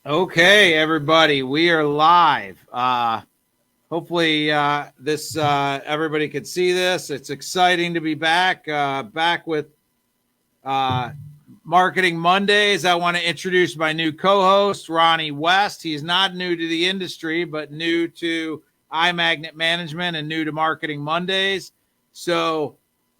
Okay, everybody, we are live. Hopefully, this everybody could see this. It's exciting to be back. Back with uh, Marketing Mondays. I want to introduce my new co-host, Ronnie West. He's not new to the industry, but new to iMagnet management and new to Marketing Mondays. So,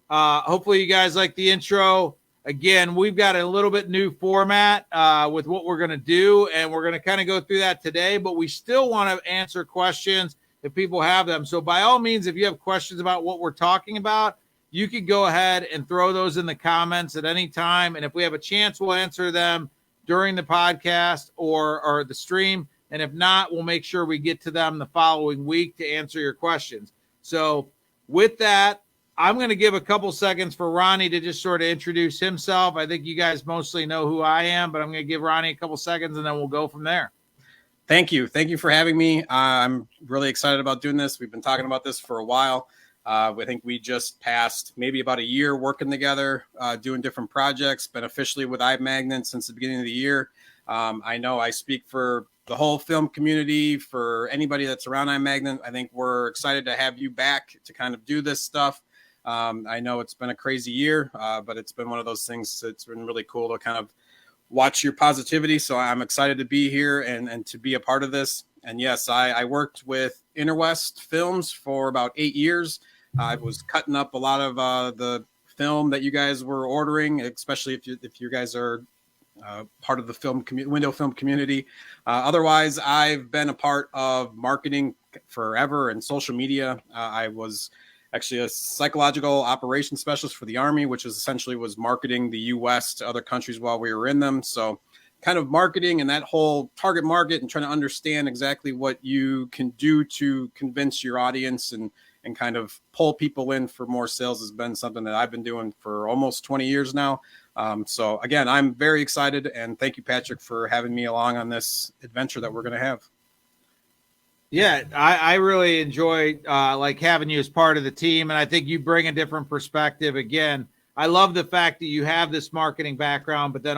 hopefully, you guys like the intro. Again, we've got a little bit new format with what we're going to do, and we're going to kind of go through that today, but we still want to answer questions if people have them. So by all means, if you have questions about what we're talking about, you could go ahead and throw those in the comments at any time. And if we have a chance, we'll answer them during the podcast or the stream. And if not, we'll make sure we get to them the following week to answer your questions. So with that, I'm going to give a couple seconds for Ronnie to just sort of introduce himself. I think you guys mostly know who I am, but I'm going to give Ronnie a couple seconds and then we'll go from there. Thank you. Thank you for having me. I'm really excited about doing this. We've been talking about this for a while. I think we just passed maybe about a year working together, doing different projects, been officially with iMagnet since the beginning of the year. I know I speak for the whole film community, for anybody that's around iMagnet. I think we're excited to have you back to kind of do this stuff. I know it's been a crazy year, but it's been one of those things that's been really cool to kind of watch your positivity. So I'm excited to be here and to be a part of this. And yes, I worked with West Films for about 8 years. I was cutting up a lot of the film that you guys were ordering, especially if you guys are part of the window film community. Otherwise, I've been a part of marketing forever and social media. I was actually a psychological operations specialist for the Army, which was essentially marketing the U.S. to other countries while we were in them. So kind of marketing and that whole target market and trying to understand exactly what you can do to convince your audience and kind of pull people in for more sales has been something that I've been doing for almost 20 years now. So again, I'm very excited, and thank you, Patric, for having me along on this adventure that we're going to have. Yeah, I really enjoy like having you as part of the team, and I think you bring a different perspective. Again, I love the fact that you have this marketing background, but then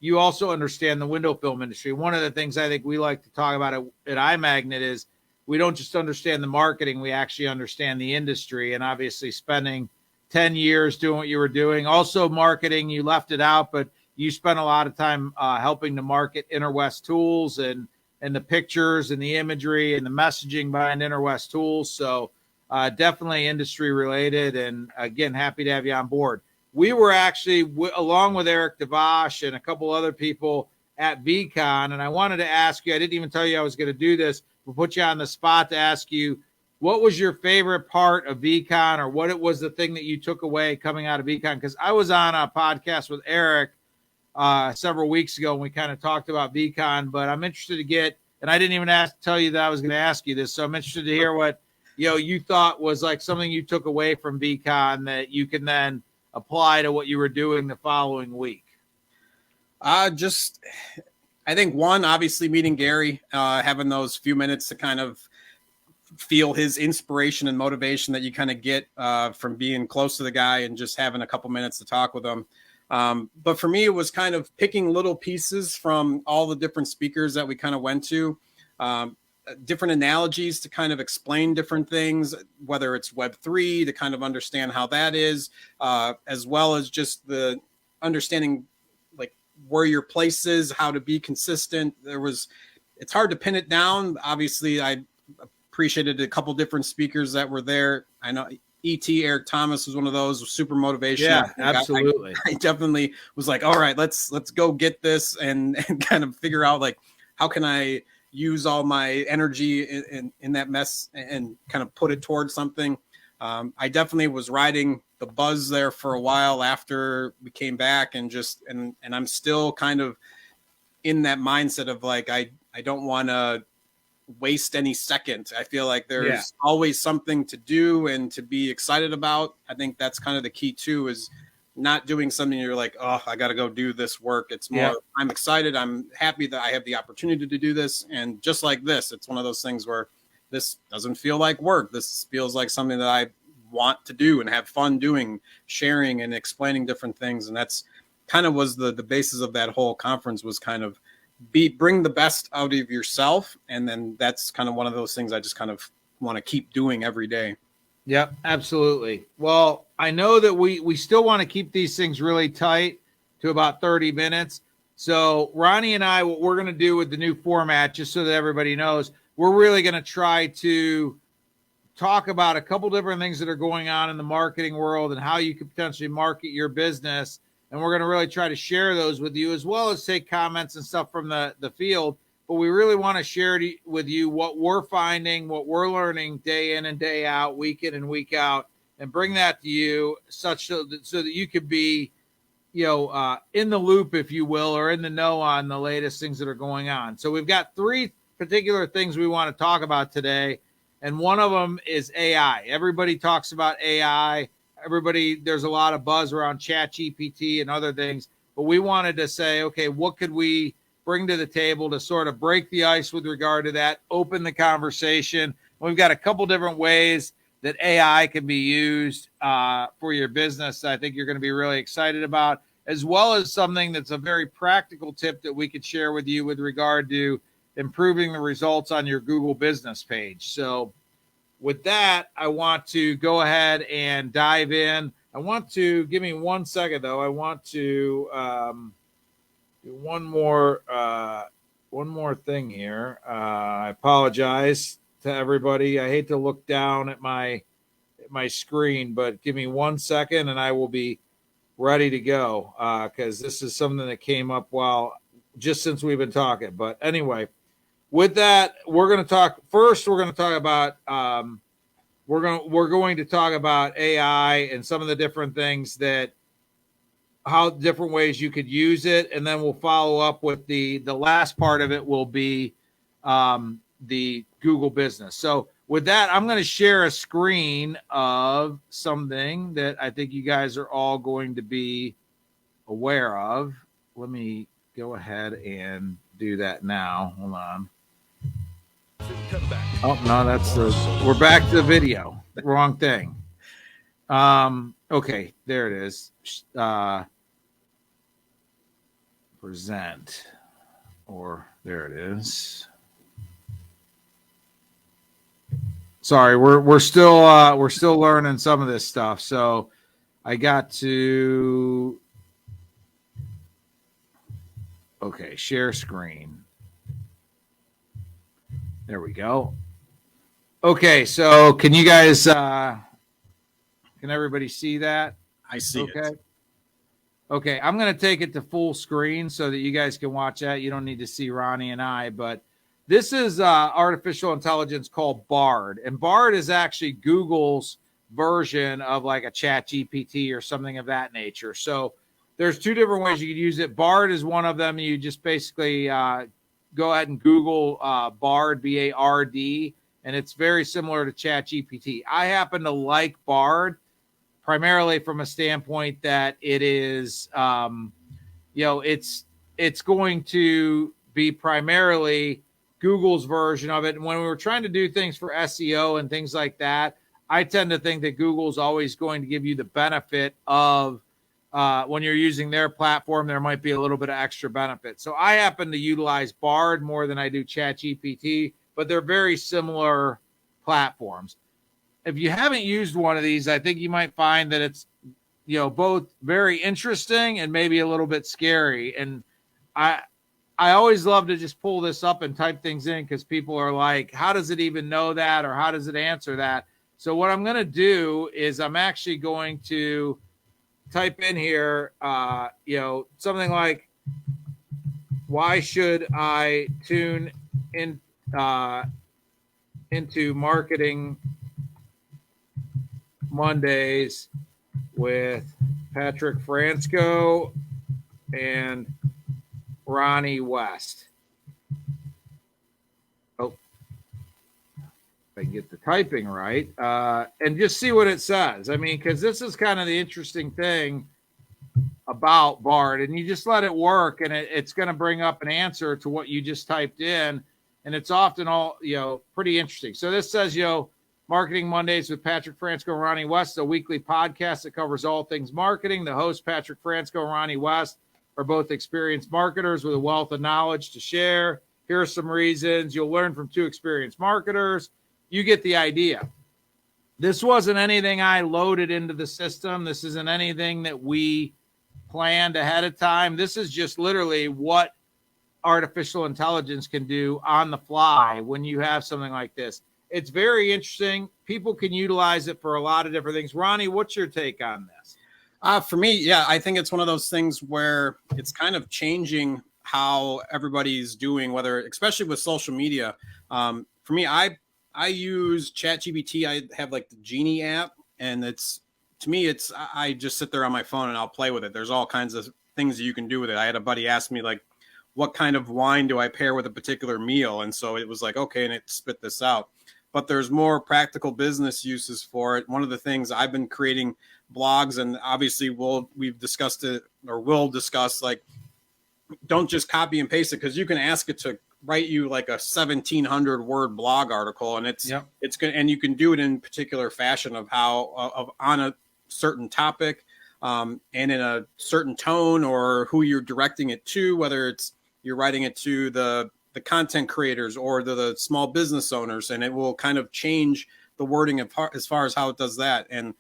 you also understand the window film industry. One of the things I think we like to talk about at iMagnet is we don't just understand the marketing, we actually understand the industry. And obviously spending 10 years doing what you were doing, also marketing, you left it out, but you spent a lot of time helping to market West tools and the pictures and the imagery and the messaging behind West tools. So definitely industry related. And again, happy to have you on board. We were actually, along with Eric DeVosh and a couple other people at VeeCon, and I wanted to ask you, I didn't even tell you I was going to do this, but put you on the spot to ask you, what was your favorite part of VeeCon, or what it was the thing that you took away coming out of VeeCon? Because I was on a podcast with Eric several weeks ago, and we kind of talked about VeeCon, but I'm interested to get, and I didn't even tell you that I was going to ask you this, so I'm interested to hear what you thought was like something you took away from VeeCon that you can then apply to what you were doing the following week. I think one, obviously meeting Gary, having those few minutes to kind of feel his inspiration and motivation that you kind of get from being close to the guy and just having a couple minutes to talk with him. But for me, it was kind of picking little pieces from all the different speakers that we kind of went to, different analogies to kind of explain different things, whether it's Web3 to kind of understand how that is, as well as just the understanding like where your place is, how to be consistent. It's hard to pin it down. Obviously, I appreciated a couple different speakers that were there. I know Eric Thomas was one of those, super motivational. Yeah, absolutely. I definitely was like, all right, let's go get this and kind of figure out like, how can I use all my energy in that mess and kind of put it towards something. I definitely was riding the buzz there for a while after we came back and I'm still kind of in that mindset of like, I don't want to waste any second. I feel like there's always something to do and to be excited about. I think that's kind of the key too, is not doing something you're like, oh, I got to go do this work. It's more, I'm excited. I'm happy that I have the opportunity to do this. And just like this, it's one of those things where this doesn't feel like work. This feels like something that I want to do and have fun doing, sharing and explaining different things. And that's kind of was the basis of that whole conference, was kind of bring the best out of yourself. And then that's kind of one of those things I just kind of want to keep doing every day. Yep, absolutely. Well, I know that we still want to keep these things really tight to about 30 minutes. So Ronnie and I, what we're going to do with the new format, just so that everybody knows, we're really going to try to talk about a couple different things that are going on in the marketing world and how you could potentially market your business. And we're going to really try to share those with you, as well as take comments and stuff from the field. But we really want to share with you what we're finding, what we're learning day in and day out, week in and week out, and bring that to you so that you could be, in the loop, if you will, or in the know on the latest things that are going on. So we've got 3 particular things we want to talk about today. And one of them is AI. Everybody talks about AI. There's a lot of buzz around Chat GPT and other things, but we wanted to say, okay, what could we bring to the table to sort of break the ice with regard to that, open the conversation. We've got a couple different ways that AI can be used for your business I think you're going to be really excited about, as well as something that's a very practical tip that we could share with you with regard to improving the results on your Google business page. So with that, I want to go ahead and dive in. I want to, give me 1 second though. I want to do one more thing here. I apologize to everybody. I hate to look down at my screen, but give me 1 second and I will be ready to go, because this is something that came up just since we've been talking. But anyway, with that, we're going to talk about we're going to talk about AI and some of the different things how different ways you could use it. And then we'll follow up with the last part of it will be the Google business. So with that, I'm going to share a screen of something that I think you guys are all going to be aware of. Let me go ahead and do that now. Hold on. Oh, no, we're back to the video. Wrong thing. Okay, there it is. Present, or there it is. Sorry, we're still learning some of this stuff. So I got to share screen. There we go. Okay, so can you guys can everybody see that? I see it. Okay, I'm going to take it to full screen so that you guys can watch that. You don't need to see Ronnie and I, but this is artificial intelligence called Bard. And Bard is actually Google's version of like a Chat GPT or something of that nature. So there's 2 different ways you could use it. Bard is one of them. You just basically go ahead and Google Bard, B-A-R-D, and it's very similar to Chat GPT. I happen to like Bard primarily from a standpoint that it is, it's going to be primarily Google's version of it. And when we were trying to do things for SEO and things like that, I tend to think that Google's always going to give you the benefit of when you're using their platform, there might be a little bit of extra benefit. So I happen to utilize Bard more than I do ChatGPT, but they're very similar platforms. If you haven't used one of these, I think you might find that it's, both very interesting and maybe a little bit scary. And I always love to just pull this up and type things in because people are like, how does it even know that? Or how does it answer that? So what I'm going to do is I'm actually going to type in here, something like, why should I tune in into Marketing Mondays with Patric Fransco and Ronnie West? Oh, if I can get the typing right, and just see what it says. I mean, because this is kind of the interesting thing about Bard, and you just let it work, and it's going to bring up an answer to what you just typed in, and it's often all pretty interesting. So this says Marketing Mondays with Patric Fransco and Ronnie West, a weekly podcast that covers all things marketing. The hosts, Patric Fransco and Ronnie West, are both experienced marketers with a wealth of knowledge to share. Here are some reasons. You'll learn from two experienced marketers. You get the idea. This wasn't anything I loaded into the system. This isn't anything that we planned ahead of time. This is just literally what artificial intelligence can do on the fly when you have something like this. It's very interesting. People can utilize it for a lot of different things. Ronnie, what's your take on this? For me, yeah, I think it's one of those things where it's kind of changing how everybody's doing, whether, especially with social media. For me, I use Chat GPT. I have like the Genie app, and I just sit there on my phone and I'll play with it. There's all kinds of things that you can do with it. I had a buddy ask me, like, what kind of wine do I pair with a particular meal? And so it was like, okay, and it spit this out. But there's more practical business uses for it. One of the things I've been creating blogs, and obviously we've discussed it, or will discuss, like, don't just copy and paste it, because you can ask it to write you like a 1,700 word blog article, and it's good, and you can do it in particular fashion of how on a certain topic, and in a certain tone, or who you're directing it to, whether it's you're writing it to the content creators or the small business owners, and it will kind of change the wording as far as how it does that. And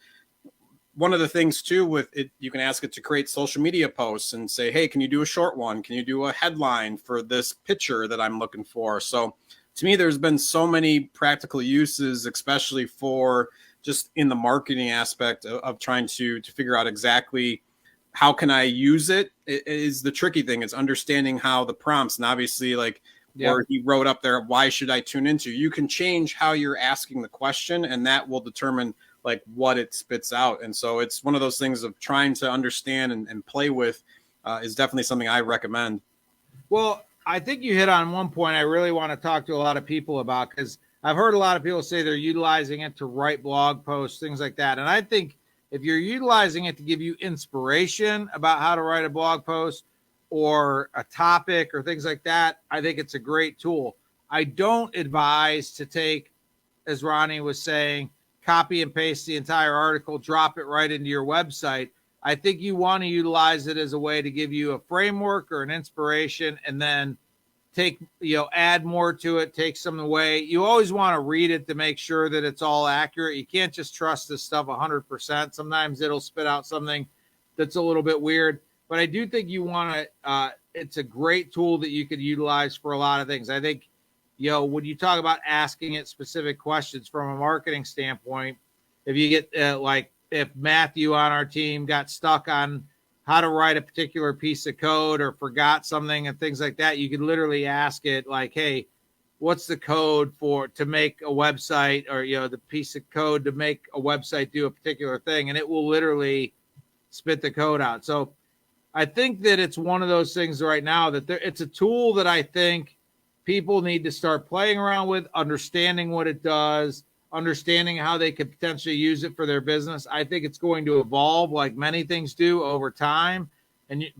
one of the things too with it, you can ask it to create social media posts and say, hey, can you do a short one? Can you do a headline for this picture that I'm looking for? So to me, there's been so many practical uses, especially for just in the marketing aspect of trying to figure out exactly how can I use it. It is the tricky thing. It's understanding how the prompts, and obviously, like, where he wrote up there, why should I tune into? You can change how you're asking the question, and that will determine like what it spits out. And so it's one of those things of trying to understand and play with is definitely something I recommend. Well, I think you hit on one point I really want to talk to a lot of people about, because I've heard a lot of people say they're utilizing it to write blog posts, things like that. And I think if you're utilizing it to give you inspiration about how to write a blog post or a topic or things like that, I think it's a great tool. I don't advise to take, as Ronnie was saying, copy and paste the entire article, drop it right into your website. I think you want to utilize it as a way to give you a framework or an inspiration, and then add more to it, take some away. You always want to read it to make sure that it's all accurate. You can't just trust this stuff 100%. Sometimes it'll spit out something that's a little bit weird, but I do think you want to, it's a great tool that you could utilize for a lot of things. I think, when you talk about asking it specific questions from a marketing standpoint, if you get if Matthew on our team got stuck on how to write a particular piece of code or forgot something and things like that, you could literally ask it like, hey, what's the code to make a website, or, the piece of code to make a website do a particular thing, and it will literally spit the code out. So I think that it's one of those things right now that it's a tool that I think people need to start playing around with, understanding what it does, understanding how they could potentially use it for their business. I think it's going to evolve like many things do over time.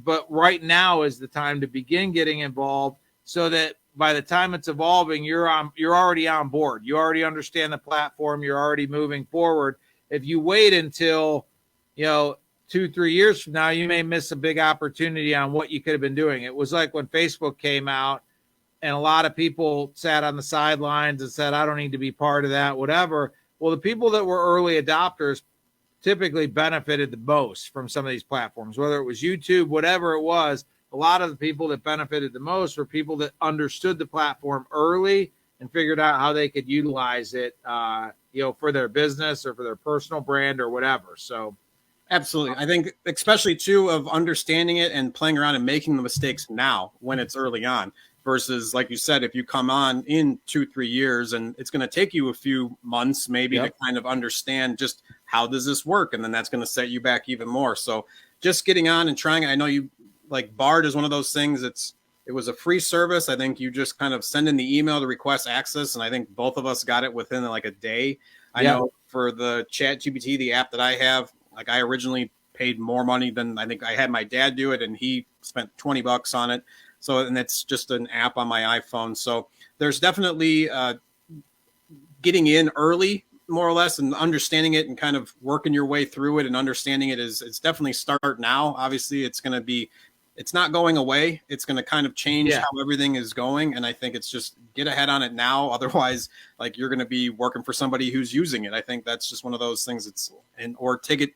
But right now is the time to begin getting involved, so that by the time it's evolving, you're already on board. You already understand the platform. You're already moving forward. If you wait until, 2-3 years from now, you may miss a big opportunity on what you could have been doing. It was like when Facebook came out, and a lot of people sat on the sidelines and said, I don't need to be part of that, whatever. Well, the people that were early adopters typically benefited the most from some of these platforms, whether it was YouTube, whatever it was. A lot of the people that benefited the most were people that understood the platform early and figured out how they could utilize it, for their business or for their personal brand or whatever. So absolutely. I think especially too of understanding it and playing around and making the mistakes now when it's early on. Versus, like you said, if you come on in 2-3 years, and it's going to take you a few months maybe to kind of understand just how does this work, and then that's going to set you back even more. So just getting on and trying. I know you like Bard is one of those things. It was a free service. I think you just kind of send in the email to request access, and I think both of us got it within like a day. I know for the Chat GPT, the app that I have, like I originally paid more money than I think I had my dad do it, and he spent $20 on it. So, and it's just an app on my iPhone. So there's definitely getting in early, more or less, and understanding it and kind of working your way through it and understanding it it's definitely start now. Obviously, it's going to be it's not going away. It's going to kind of change Yeah. how everything is going. And I think it's just get ahead on it now. Otherwise, like you're going to be working for somebody who's using it. I think that's just one of those things or take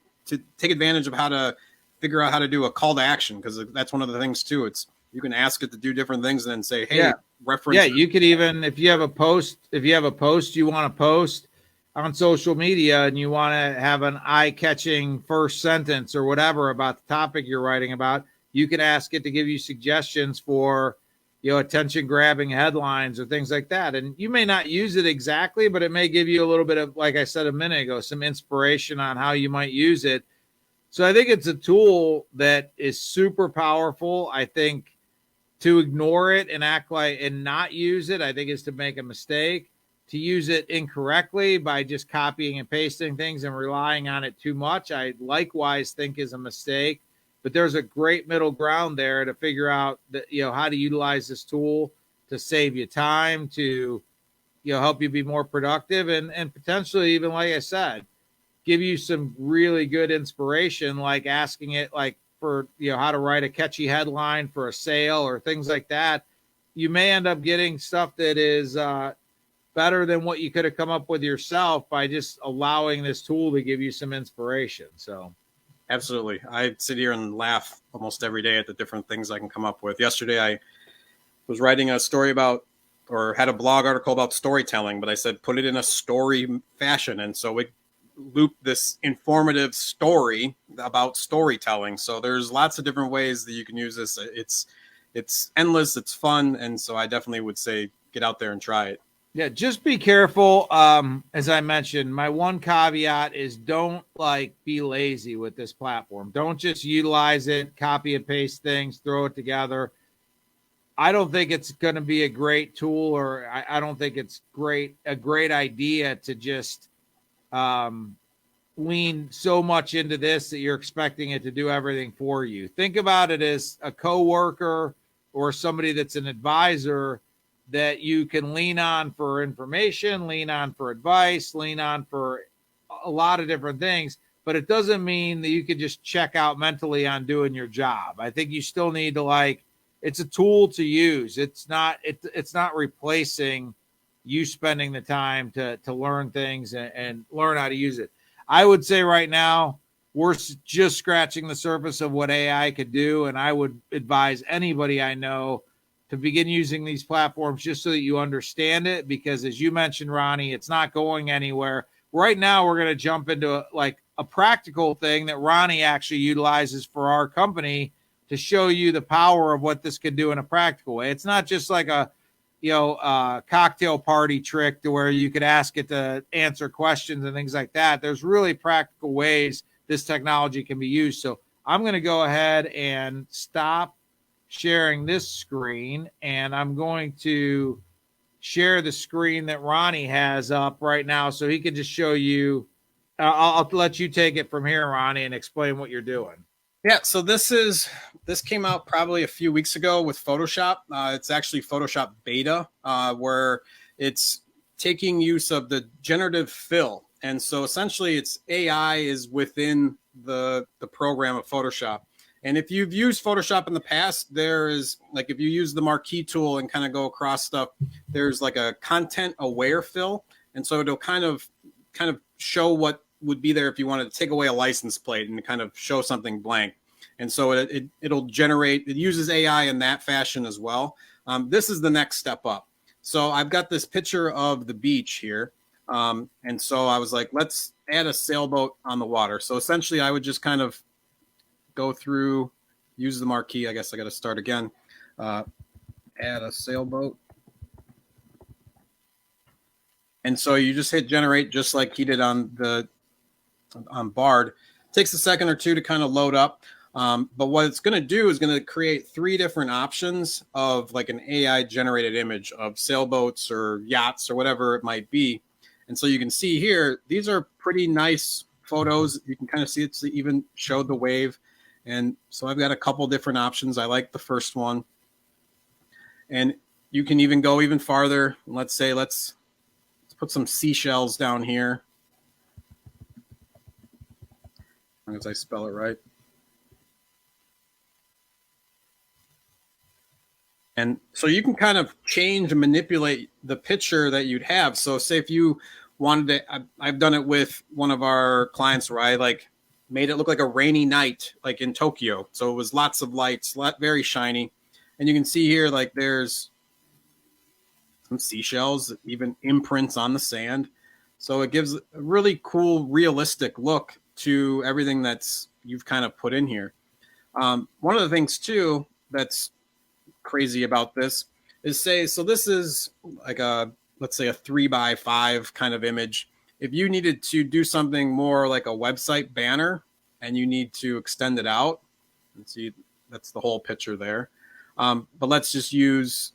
advantage of how to figure out how to do a call to action. Cause that's one of the things too. You can ask it to do different things and then say, hey, reference. Yeah. You could even, if you have a post you want to post on social media and you want to have an eye-catching first sentence or whatever about the topic you're writing about, you can ask it to give you suggestions for, attention grabbing headlines or things like that. And you may not use it exactly, but it may give you a little bit of, like I said a minute ago, some inspiration on how you might use it. So I think it's a tool that is super powerful. I think to ignore it and act like and not use it, I think is to make a mistake. To use it incorrectly by just copying and pasting things and relying on it too much, I likewise think is a mistake. But there's a great middle ground there to figure out that, how to utilize this tool to save you time, to, help you be more productive and potentially even, like I said, give you some really good inspiration, like asking it like for, how to write a catchy headline for a sale or things like that. You may end up getting stuff that is, better than what you could have come up with yourself by just allowing this tool to give you some inspiration. So absolutely. I sit here and laugh almost every day at the different things I can come up with. Yesterday, I was writing a story about, or had a blog article about storytelling, but I said, put it in a story fashion. And so it looped this informative story about storytelling. So there's lots of different ways that you can use this. It's endless. It's fun. And so I definitely would say, get out there and try it. Yeah, just be careful. As I mentioned, my one caveat is don't be lazy with this platform. Don't just utilize it, copy and paste things, throw it together. I don't think it's going to be a great tool, or I don't think it's a great idea to just lean so much into this that you're expecting it to do everything for you. Think about it as a coworker or somebody that's an advisor that you can lean on for information, lean on for advice, lean on for a lot of different things, but it doesn't mean that you can just check out mentally on doing your job. I think you still need to it's a tool to use. It's not replacing you spending the time to learn things and learn how to use it. I would say right now, we're just scratching the surface of what AI could do. And I would advise anybody I know to begin using these platforms just so that you understand it, because as you mentioned, Ronnie, it's not going anywhere. Right now, we're going to jump into a practical thing that Ronnie actually utilizes for our company to show you the power of what this could do in a practical way. It's not just like a cocktail party trick to where you could ask it to answer questions and things like that. There's really practical ways this technology can be used. So I'm going to go ahead and stop sharing this screen, and I'm going to share the screen that Ronnie has up right now so he can just show you. I'll let you take it from here, Ronnie, and explain what you're doing. Yeah, so this came out probably a few weeks ago with Photoshop. It's actually Photoshop beta, where it's taking use of the generative fill. And so essentially it's AI is within the program of Photoshop. And if you've used Photoshop in the past, there is if you use the marquee tool and kind of go across stuff, there's a content aware fill. And so it'll kind of show what would be there if you wanted to take away a license plate and kind of show something blank. And so it'll generate, it uses AI in that fashion as well. This is the next step up. So I've got this picture of the beach here. And so I was like, let's add a sailboat on the water. So essentially I would just kind of go through, use the marquee. I guess I got to start again. Add a sailboat. And so you just hit generate just like he did on Bard. It takes a second or two to kind of load up. But what it's going to do is going to create 3 different options of an AI generated image of sailboats or yachts or whatever it might be. And so you can see here, these are pretty nice photos. You can kind of see it's even showed the wave. And so I've got a couple different options. I like the first one. And you can even go even farther. Let's put some seashells down here. As long as I spell it right. And so you can kind of change and manipulate the picture that you'd have. So say if you wanted to, I've done it with one of our clients where I like made it look like a rainy night, like in Tokyo. So it was lots of lights, very shiny. And you can see here, like there's some seashells, even imprints on the sand. So it gives a really cool, realistic look to everything that's you've kind of put in here. One of the things too that's crazy about this is so this is like let's say a 3x5 kind of image. If you needed to do something more like a website banner and you need to extend it out, and see that's the whole picture there. But let's just use,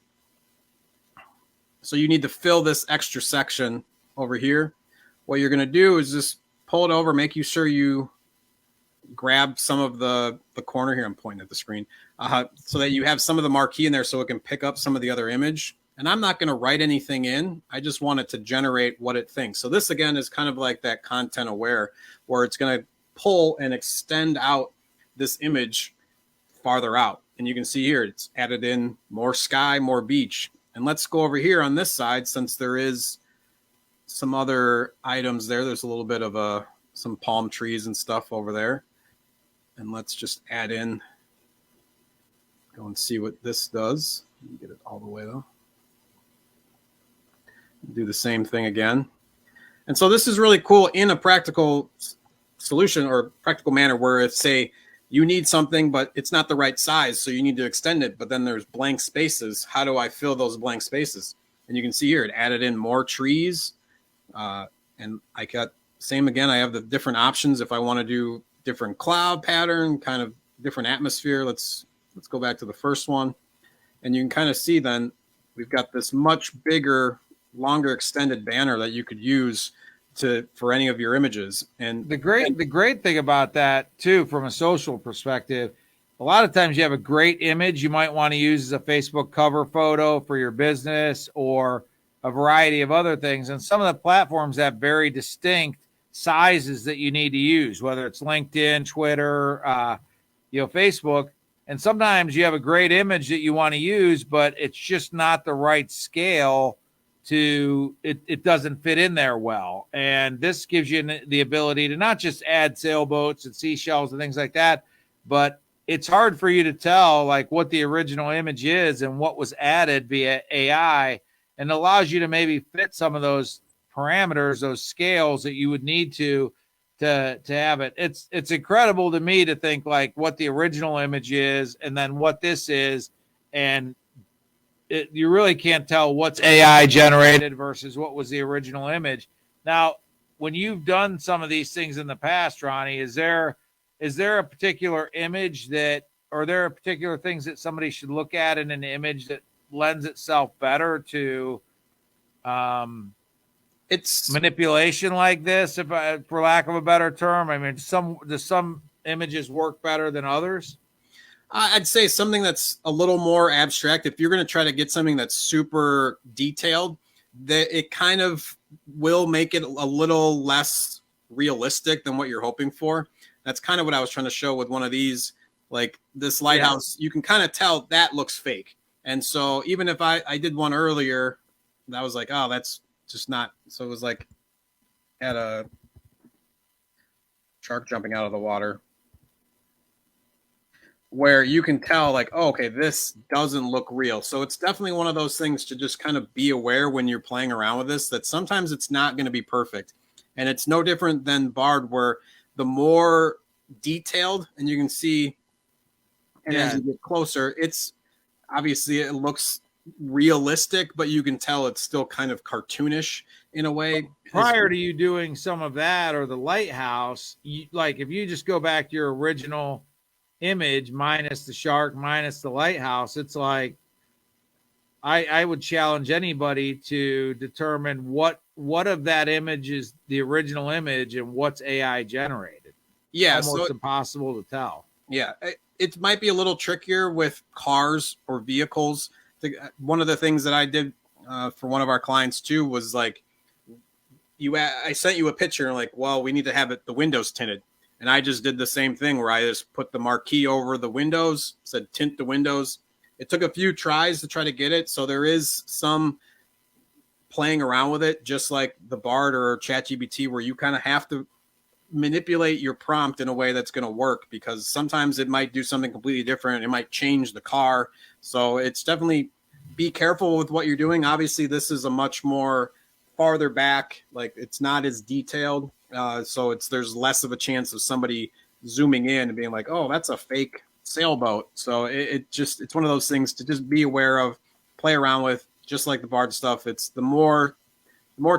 so you need to fill this extra section over here. What you're going to do is just pull it over, make sure you grab some of the corner here. I'm pointing at the screen so that you have some of the marquee in there so it can pick up some of the other image. And I'm not going to write anything in. I just want it to generate what it thinks. So this, again, is kind of like that content aware where it's going to pull and extend out this image farther out. And you can see here, it's added in more sky, more beach. And let's go over here on this side, since there is some other items there. There's a little bit of some palm trees and stuff over there. And let's just add in, go and see what this does. Let me get it all the way though. Do the same thing again. And so this is really cool in a practical solution or practical manner where if, say, you need something, but it's not the right size, so you need to extend it, but then there's blank spaces. How do I fill those blank spaces? And you can see here, it added in more trees. And I got, same again, I have the different options if I want to do different cloud pattern, kind of different atmosphere. Let's go back to the first one. And you can kind of see then we've got this much bigger, longer extended banner that you could use for any of your images. And the great thing about that too, from a social perspective, a lot of times you have a great image you might want to use as a Facebook cover photo for your business or a variety of other things. And some of the platforms have very distinct sizes that you need to use, whether it's LinkedIn, Twitter, Facebook. And sometimes you have a great image that you want to use, but it's just not the right scale it doesn't fit in there well. And this gives you the ability to not just add sailboats and seashells and things like that, but it's hard for you to tell like what the original image is and what was added via AI, and allows you to maybe fit some of those parameters, those scales that you would need to have it. It's incredible to me to think like what the original image is and then what this is, and you really can't tell what's AI generated versus what was the original image. Now, when you've done some of these things in the past, Ronnie, is there a particular image that, or there are particular things that somebody should look at in an image that lends itself better to it's manipulation like this, for lack of a better term? I mean, does some images work better than others? I'd say something that's a little more abstract. If you're going to try to get something that's super detailed, that it kind of will make it a little less realistic than what you're hoping for. That's kind of what I was trying to show with one of these, like this lighthouse. Yeah. You can kind of tell that looks fake. And so even if I did one earlier, that was like, oh, that's just not. So it was like at a shark jumping out of the water, where you can tell like, oh, okay, this doesn't look real. So it's definitely one of those things to just kind of be aware when you're playing around with this, that sometimes it's not going to be perfect. And it's no different than Bard, where the more detailed, and you can see, and as you get closer, it's obviously it looks realistic, but you can tell it's still kind of cartoonish in a way. Prior to you doing some of that or the lighthouse, like if you just go back to your original image minus the shark, minus the lighthouse, it's like I would challenge anybody to determine what of that image is the original image and what's AI generated. Yeah, almost so impossible to tell. Yeah, it might be a little trickier with cars or vehicles. One of the things that I did for one of our clients too was like, I sent you a picture and like, well, we need to have the windows tinted. And I just did the same thing where I just put the marquee over the windows, said tint the windows, It took a few tries to try to get it. So there is some playing around with it, just like the Bard or Chat GPT, where you kind of have to manipulate your prompt in a way that's going to work, because sometimes it might do something completely different. It might change the car. So it's definitely be careful with what you're doing. Obviously, this is a much more farther back, like it's not as detailed. So there's less of a chance of somebody zooming in and being like, oh, that's a fake sailboat. So it's one of those things to just be aware of, play around with, just like the Bard stuff. It's the more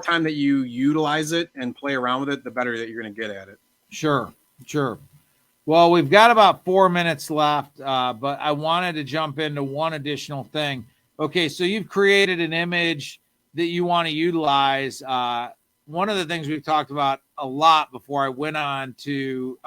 time that you utilize it and play around with it, the better that you're going to get at it. Sure. Well, we've got about 4 minutes left, but I wanted to jump into one additional thing. Okay, so you've created an image that you want to utilize. One of the things we've talked about a lot before I went on to,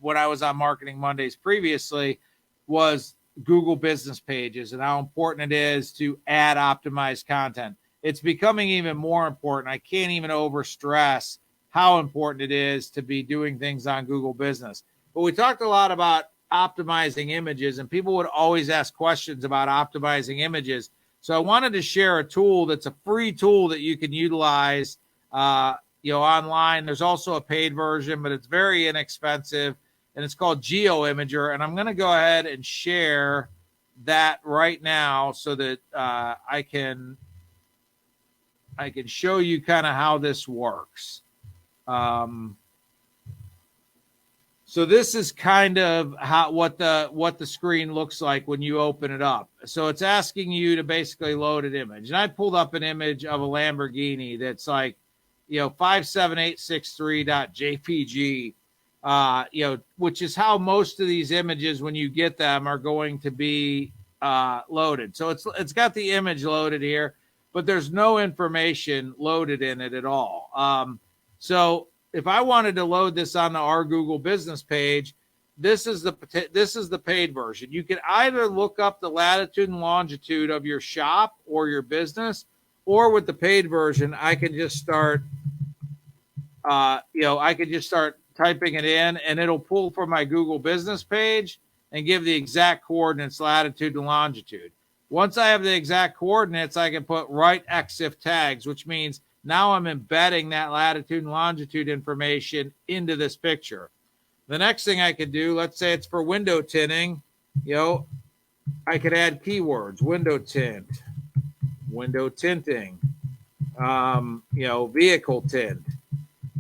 when I was on Marketing Mondays previously, was Google business pages and how important it is to add optimized content. It's becoming even more important. I can't even overstress how important it is to be doing things on Google Business. But we talked a lot about optimizing images, and people would always ask questions about optimizing images. So I wanted to share a tool that's a free tool that you can utilize online. There's also a paid version, but it's very inexpensive, and it's called Geoimgr. And I'm going to go ahead and share that right now so that I can show you kind of how this works. So this is kind of what the screen looks like when you open it up. So it's asking you to basically load an image. And I pulled up an image of a Lamborghini that's like, 57863.jpg, which is how most of these images, when you get them, are going to be loaded. So it's got the image loaded here, but there's no information loaded in it at all. So if I wanted to load this onto our Google Business page, this is the paid version. You can either look up the latitude and longitude of your shop or your business, or with the paid version, I can just start, typing it in, and it'll pull from my Google Business page and give the exact coordinates, latitude and longitude. Once I have the exact coordinates, I can put right EXIF tags, which means now I'm embedding that latitude and longitude information into this picture. The next thing I could do, let's say it's for window tinting, I could add keywords: window tint, window tinting, vehicle tint.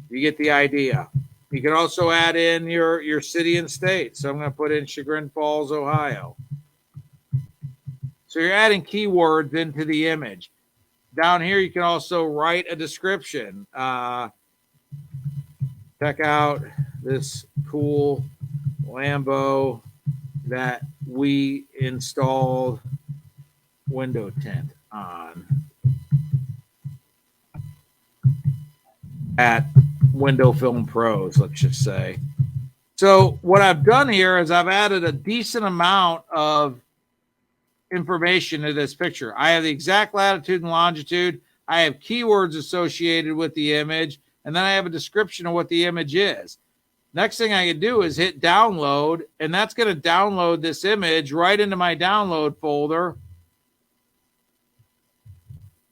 You get the idea. You can also add in your city and state. So I'm going to put in Chagrin Falls, Ohio. So you're adding keywords into the image. Down here, you can also write a description. Check out this cool Lambo that we installed window tint on at Window Film Pros, let's just say. So what I've done here is I've added a decent amount of information to this picture. I have the exact latitude and longitude. I have keywords associated with the image, and then I have a description of what the image is. Next thing I can do is hit download, and that's going to download this image right into my download folder,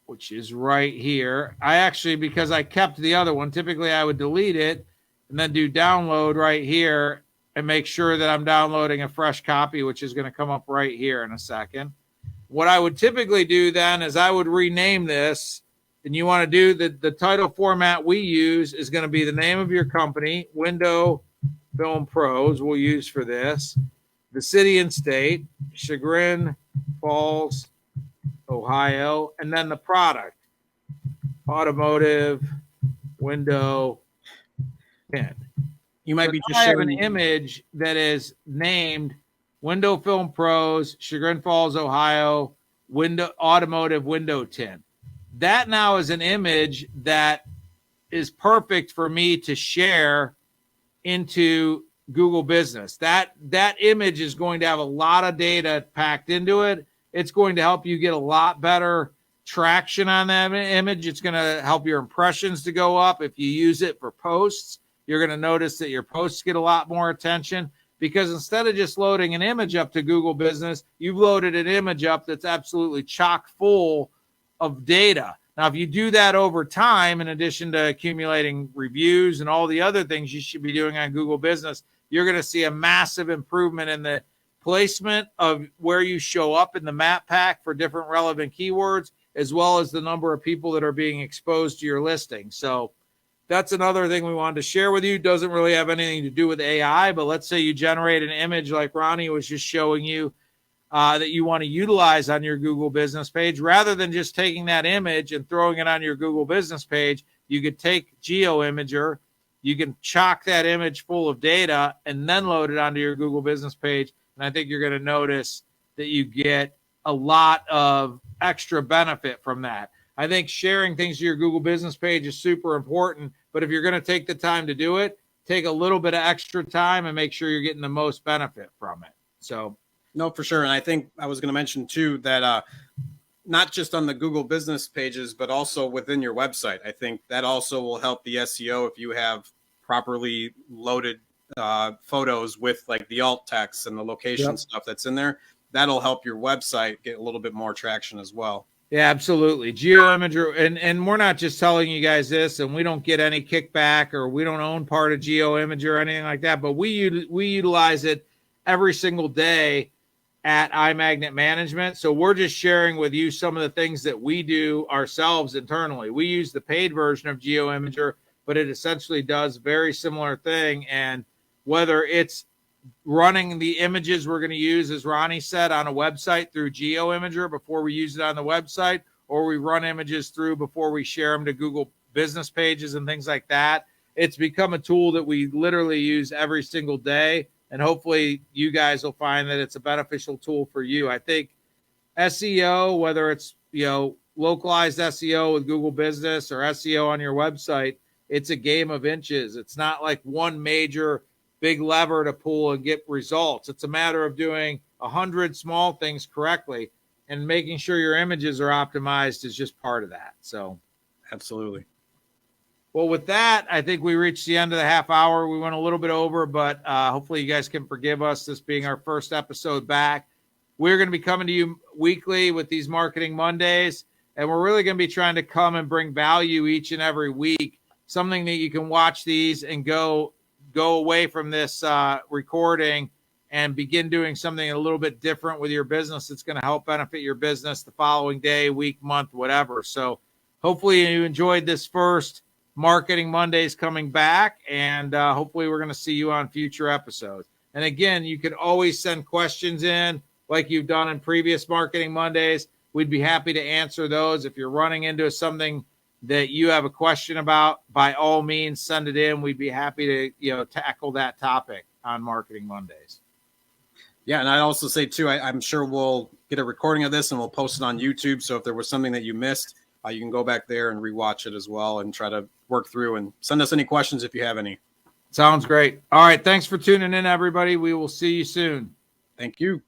which is right here. Because I kept the other one, typically I would delete it and then do download right here and make sure that I'm downloading a fresh copy, which is going to come up right here in a second. What I would typically do then is I would rename this, and you want to do the title format we use is going to be the name of your company, Window Film Pros we'll use for this, the city and state, Chagrin Falls, Ohio, and then the product, automotive window tint. You might be just I have sharing an image that is named Window Film Pros, Chagrin Falls, Ohio, automotive window tint. That now is an image that is perfect for me to share into Google Business. That image is going to have a lot of data packed into it. It's going to help you get a lot better traction on that image. It's going to help your impressions to go up. If you use it for posts, you're going to notice that your posts get a lot more attention. because instead of just loading an image up to Google Business, you've loaded an image up that's absolutely chock full of data. Now, if you do that over time, in addition to accumulating reviews and all the other things you should be doing on Google Business, you're going to see a massive improvement in the placement of where you show up in the map pack for different relevant keywords, as well as the number of people that are being exposed to your listing. So that's another thing we wanted to share with you. Doesn't really have anything to do with AI, but let's say you generate an image like Ronnie was just showing you that you want to utilize on your Google Business page. Rather than just taking that image and throwing it on your Google Business page, you could take Geoimgr, you can chock that image full of data and then load it onto your Google Business page. And I think you're going to notice that you get a lot of extra benefit from that. I think sharing things to your Google Business page is super important, but if you're going to take the time to do it, take a little bit of extra time and make sure you're getting the most benefit from it. So, no, for sure. And I think I was going to mention too that not just on the Google Business pages, but also within your website. I think that also will help the SEO if you have properly loaded photos with like the alt text and the location stuff that's in there. That'll help your website get a little bit more traction as well. Yeah, absolutely. Geoimgr, and we're not just telling you guys this, and we don't get any kickback, or we don't own part of Geoimgr or anything like that, but we utilize it every single day at iMagnet Management. So we're just sharing with you some of the things that we do ourselves internally. We use the paid version of Geoimgr, but it essentially does very similar thing. And whether it's running the images we're going to use, as Ronnie said, on a website through Geoimgr before we use it on the website, or we run images through before we share them to Google Business pages and things like that, it's become a tool that we literally use every single day. And hopefully you guys will find that it's a beneficial tool for you. I think SEO, whether it's, localized SEO with Google Business or SEO on your website, it's a game of inches. It's not like one major big lever to pull and get results. It's a matter of doing 100 small things correctly, and making sure your images are optimized is just part of that. So, absolutely. Well, with that, I think we reached the end of the half hour. We went a little bit over, but hopefully you guys can forgive us, this being our first episode back. We're going to be coming to you weekly with these Marketing Mondays, and we're really going to be trying to come and bring value each and every week, something that you can watch these and go away from this recording and begin doing something a little bit different with your business that's going to help benefit your business the following day, week, month, whatever. So hopefully you enjoyed this first Marketing Mondays coming back, and hopefully we're going to see you on future episodes. And again, you can always send questions in like you've done in previous Marketing Mondays. We'd be happy to answer those. If you're running into something that you have a question about, by all means, send it in. We'd be happy to, tackle that topic on Marketing Mondays. Yeah. And I'd also say too, I'm sure we'll get a recording of this and we'll post it on YouTube. So if there was something that you missed, you can go back there and rewatch it as well and try to work through, and send us any questions if you have any. Sounds great. All right. Thanks for tuning in, everybody. We will see you soon. Thank you.